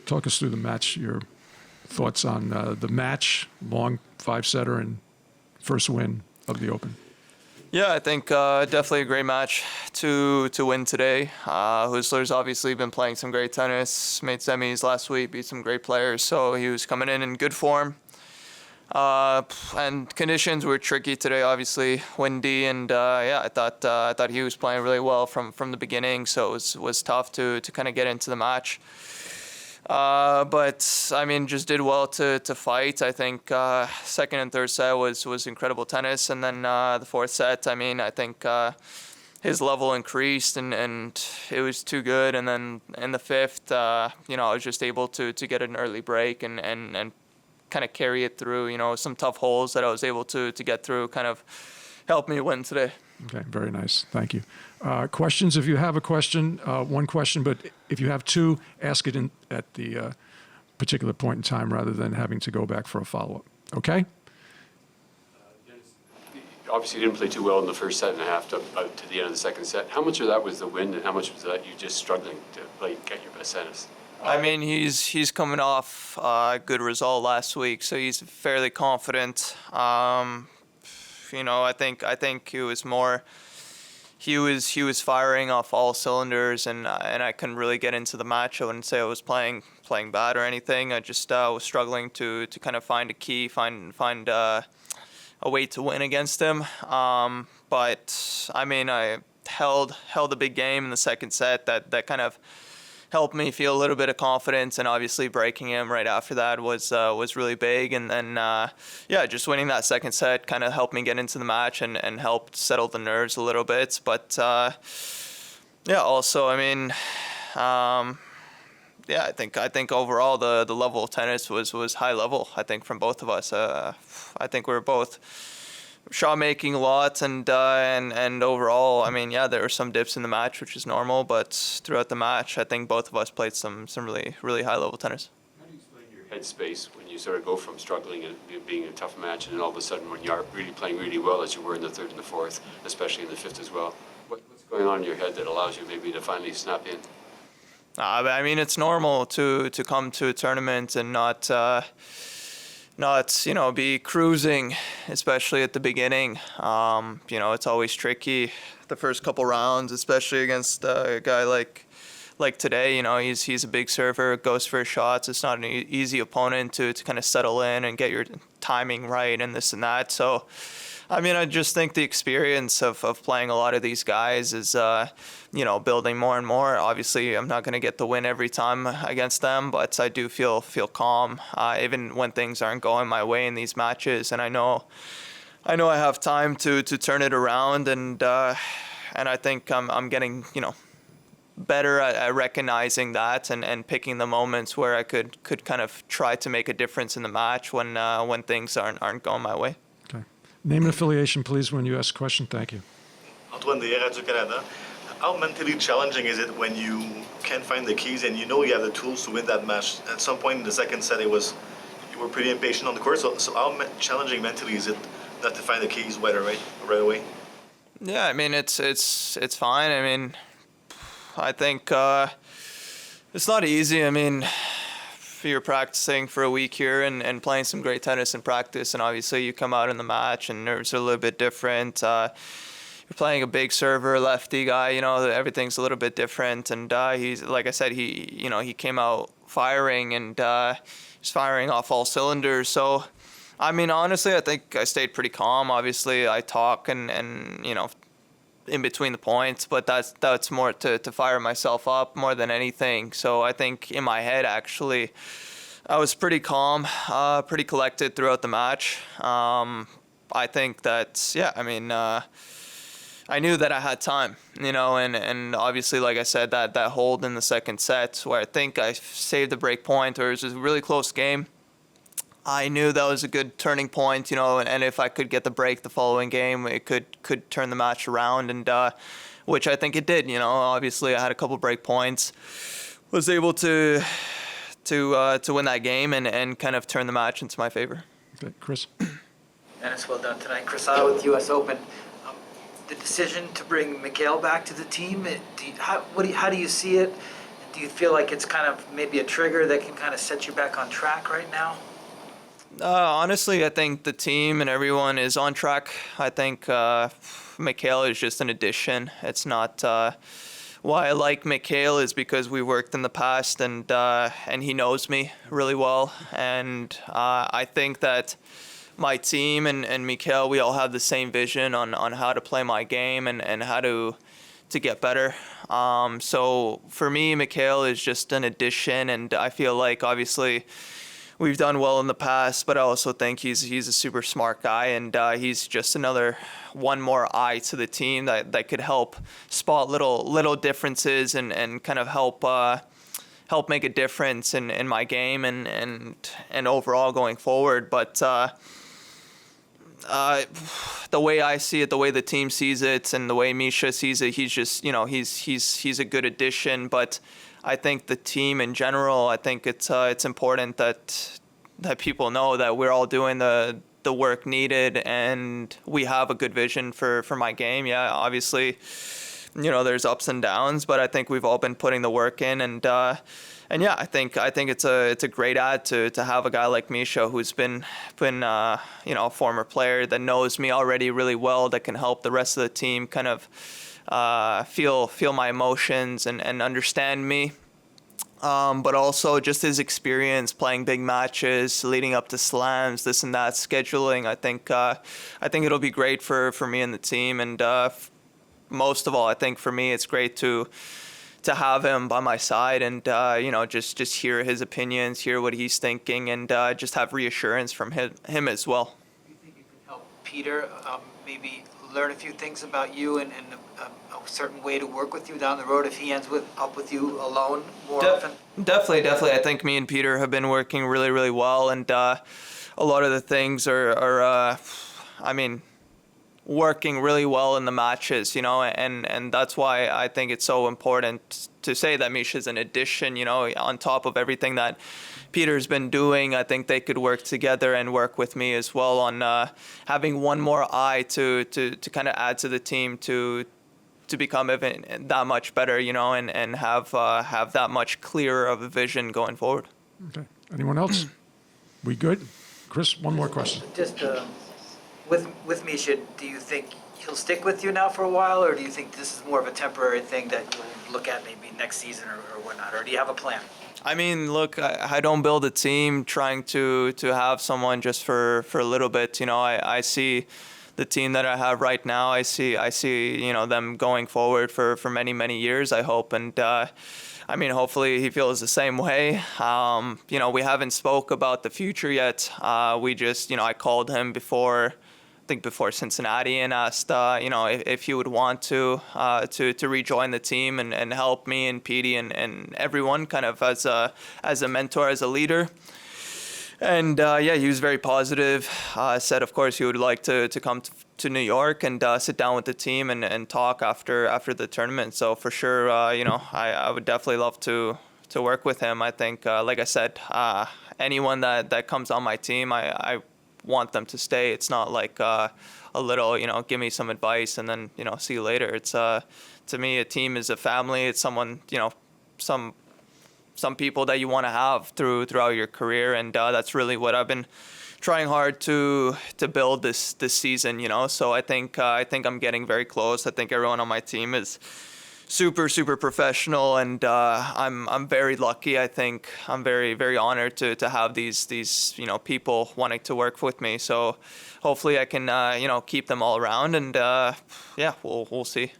talk us through the match, your thoughts on the match, long 5-setter and first win of the Open. Yeah, I think definitely a great match to win today. Huesler's obviously been playing some great tennis, made semis last week, beat some great players, so he was coming in good form. And conditions were tricky today, obviously windy, and yeah, I thought he was playing really well from the beginning, so it was tough to kind of get into the match. But I mean, just did well to fight. I think second and third set was incredible tennis, and then the fourth set, I mean, I think his level increased and it was too good. And then in the fifth, you know, I was just able to get an early break and kind of carry it through. You know, some tough holes that I was able to get through kind of helped me win today. Okay, very nice. Thank you. Questions? If you have a question, one question, but if you have two, ask it at the particular point in time rather than having to go back for a follow-up. Okay? Obviously, you didn't play too well in the first set and a half to the end of the second set. How much of that was the wind, and how much was that you just struggling to get your best tennis? I mean, he's coming off a good result last week, so he's fairly confident. You know, I think he was more. He was firing off all cylinders, and I couldn't really get into the match. I wouldn't say I was playing bad or anything. I just was struggling to kind of find a key, find a way to win against him. But I mean, I held a big game in the second set that kind of helped me feel a little bit of confidence, and obviously breaking him right after that was really big. And then yeah, just winning that second set kind of helped me get into the match and helped settle the nerves a little bit. But yeah, also, I mean, yeah, I think overall the level of tennis was high level. I think from both of us. I think we were both shot making a lot, and overall, I mean, yeah, there were some dips in the match, which is normal, but throughout the match, I think both of us played some really high level tennis. How do you explain your headspace when you sort of go from struggling and being a tough match, and then all of a sudden when you are really playing really well, as you were in the third and the fourth, especially in the fifth as well? What's going on in your head that allows you maybe to finally snap in? I mean, it's normal to come to a tournament and not you know, be cruising, especially at the beginning. You know, it's always tricky the first couple rounds, especially against a guy like today. You know, he's a big server, goes for his shots. It's not an easy opponent to kind of settle in and get your timing right and this and that. So I mean, I just think the experience of playing a lot of these guys is, you know, building more and more. Obviously, I'm not going to get the win every time against them, but I do feel calm, even when things aren't going my way in these matches. And I know I have time to turn it around, and I think I'm getting, you know, better at recognizing that and picking the moments where I could kind of try to make a difference in the match when things aren't going my way. Name and affiliation, please, when you ask a question. Thank you. Antoine de Radio-Canada. How mentally challenging is it when you can't find the keys and you know you have the tools to win that match? At some point in the second set, you were pretty impatient on the court. So how challenging mentally is it not to find the keys right away? Yeah, I mean, it's fine. I mean, I think it's not easy. I mean, you're practicing for a week here and playing some great tennis in practice, and obviously you come out in the match and nerves are a little bit different. You're playing a big server, lefty guy, you know, everything's a little bit different. And he's, like I said, he came out firing, and he's firing off all cylinders. So, I mean, honestly, I think I stayed pretty calm. Obviously, I talk and you know, in between the points, but that's more to fire myself up more than anything. So I think in my head, actually, I was pretty calm, pretty collected throughout the match. I think that, yeah, I mean, I knew that I had time, you know, and obviously, like I said, that hold in the second set where I think I saved the break point, or it was a really close game. I knew that was a good turning point, you know, and if I could get the break the following game, it could turn the match around, and which I think it did. You know, obviously I had a couple break points, was able to win that game and kind of turn the match into my favor. Okay, Chris. Dennis, well done tonight. Chris Isle with U.S. Open. The decision to bring Mikhail back to the team, how do you see it? do you feel like it's kind of maybe a trigger that can kind of set you back on track right now? Honestly, I think the team and everyone is on track. I think Mikhail is just an addition. It's not. Why I like Mikhail is because we worked in the past, and he knows me really well. And I think that my team and Mikhail, we all have the same vision on how to play my game and how to get better. So for me, Mikhail is just an addition, and I feel like obviously we've done well in the past, but I also think he's a super smart guy, and he's just another one more eye to the team that could help spot little differences and kind of help make a difference in my game and overall going forward. But the way I see it, the way the team sees it, and the way Misha sees it, he's just, he's a good addition. But I think the team in general, I think it's important that people know that we're all doing the work needed, and we have a good vision for my game. Yeah, obviously, there's ups and downs, but I think we've all been putting the work in, and yeah, I think it's a great add to have a guy like Misha, who's been a former player that knows me already really well, that can help the rest of the team kind of feel my emotions and understand me. But also just his experience playing big matches, leading up to slams, this and that, scheduling. I think it'll be great for me and the team. And most of all, I think for me, it's great to have him by my side and just hear his opinions, hear what he's thinking, and just have reassurance from him as well. Do you think it could help Peter maybe learn a few things about you and a certain way to work with you down the road if he ends up with you alone more often? Definitely. I think me and Peter have been working really, really well, and a lot of the things are working really well in the matches, and that's why I think it's so important to say that Misha's an addition, on top of everything that Peter's been doing. I think they could work together and work with me as well on having one more eye to kind of add to the team to become even that much better, and have that much clearer of a vision going forward. Okay. Anyone else? We good? Chris, one more question. Just with Misha, do you think he'll stick with you now for a while, or do you think this is more of a temporary thing that you'll look at maybe next season or whatnot, or do you have a plan? I mean, look, I don't build a team trying to have someone just for a little bit. I see the team that I have right now. I see them going forward for many, many years, I hope. And hopefully he feels the same way. We haven't spoke about the future yet. We just, I called him before Cincinnati and asked, if he would want to rejoin the team and help me and Petey and everyone kind of as a mentor, as a leader. And he was very positive. Said, of course, he would like to come to New York and sit down with the team and talk after the tournament. So for sure, I would definitely love to work with him. I think, like I said, anyone that comes on my team, I want them to stay. It's not like a little, give me some advice and then, see you later. It's to me, a team is a family. It's someone, some people that you want to have throughout your career, and that's really what I've been trying hard to build this season. So I think I'm getting very close. I think everyone on my team is super professional, and I'm very lucky. I think I'm very, very honored to have these people wanting to work with me. So hopefully I can keep them all around, and we'll see.